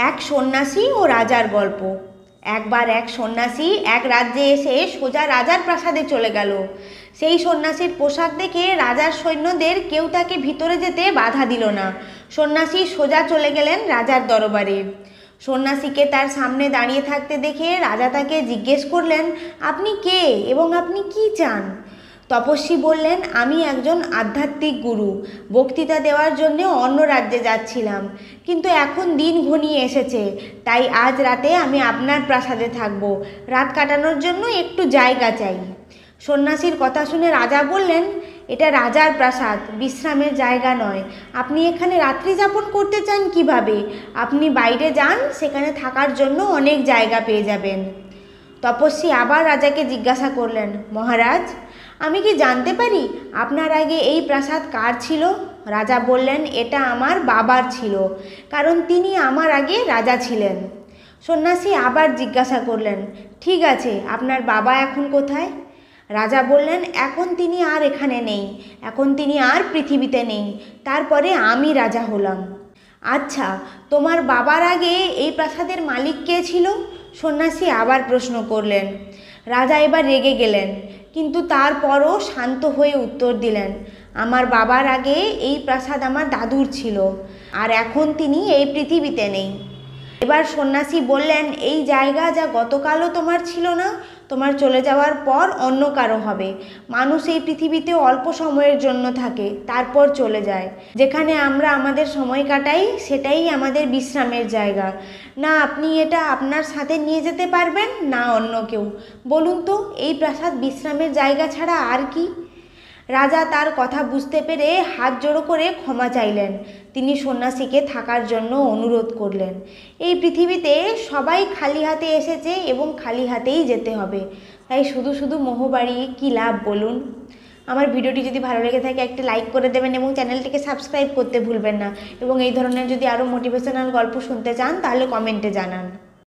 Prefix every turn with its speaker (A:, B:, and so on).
A: এক সন্ন্যাসী ও রাজার গল্প। একবার এক সন্ন্যাসী এক রাজ্যে এসে সোজা রাজার প্রাসাদে চলে গেল। সেই সন্ন্যাসীর পোশাক দেখে রাজার সৈন্যদের কেউ তাকে ভিতরে যেতে বাধা দিল না। সন্ন্যাসী সোজা চলে গেলেন রাজার দরবারে। সন্ন্যাসীকে তার সামনে দাঁড়িয়ে থাকতে দেখে রাজা তাকে জিজ্ঞেস করলেন, আপনি কে এবং আপনি কি চান? তপস্বী বললেন, আমি একজন আধ্যাত্মিক গুরু, বক্তৃতা দেওয়ার জন্য অন্য রাজ্যে যাচ্ছিলাম, কিন্তু এখন দিন ঘনিয়ে এসেছে, তাই আজ রাতে আমি আপনার প্রাসাদে থাকব। রাত কাটানোর জন্য একটু জায়গা চাই। সন্ন্যাসীর কথা শুনে রাজা বললেন, এটা রাজার প্রাসাদ, বিশ্রামের জায়গা নয়। আপনি এখানে রাত্রি যাপন করতে চান কিভাবে? আপনি বাইরে যান, সেখানে থাকার জন্য অনেক জায়গা পেয়ে যাবেন। তপস্বী আবার রাজাকে জিজ্ঞাসা করলেন, মহারাজ, আমি কি জানতে পারি আপনার আগে এই প্রাসাদ কার ছিল? রাজা বললেন, এটা আমার বাবার ছিল, কারণ তিনি আমার আগে রাজা ছিলেন। সন্ন্যাসী আবার জিজ্ঞাসা করলেন, ঠিক আছে, আপনার বাবা এখন কোথায়? রাজা বললেন, এখন তিনি আর এখানে নেই, এখন তিনি আর পৃথিবীতে নেই, তারপরে আমি রাজা হলাম। আচ্ছা, তোমার বাবার আগে এই প্রাসাদের মালিক কে ছিল? সন্ন্যাসী আবার প্রশ্ন করলেন। রাজা এবার রেগে গেলেন, কিন্তু তারপরও শান্ত হয়ে উত্তর দিলেন, আমার বাবার আগে এই প্রাসাদ আমার দাদুর ছিল, আর এখন তিনি এই পৃথিবীতে নেই। এবার সন্ন্যাসী বললেন, এই জায়গা যা গতকালও তোমার ছিল না, তোমার চলে যাওয়ার পর অন্য কারো হবে। মানুষ এই পৃথিবীতে অল্প সময়ের জন্য থাকে, তারপর চলে যায়। যেখানে আমরা আমাদের সময় কাটাই, সেটাই আমাদের বিশ্রামের জায়গা। না আপনি এটা আপনার সাথে নিয়ে যেতে পারবেন, না অন্য কেউ। বলুন তো, এই প্রাসাদ বিশ্রামের জায়গা ছাড়া আর কি? রাজা তার কথা বুঝতে পেরে হাত জোড়ো করে ক্ষমা চাইলেন। তিনি সন্ন্যাসীকে থাকার জন্য অনুরোধ করলেন। এই পৃথিবীতে সবাই খালি হাতে এসেছে এবং খালি হাতেই যেতে হবে, তাই শুধু শুধু মোহ বাড়িয়ে কী লাভ বলুন? আমার ভিডিওটি যদি ভালো লেগে থাকে একটি লাইক করে দেবেন এবং চ্যানেলটিকে সাবস্ক্রাইব করতে ভুলবেন না। এবং এই ধরনের যদি আরও মোটিভেশনাল গল্প শুনতে চান তাহলে কমেন্টে জানান।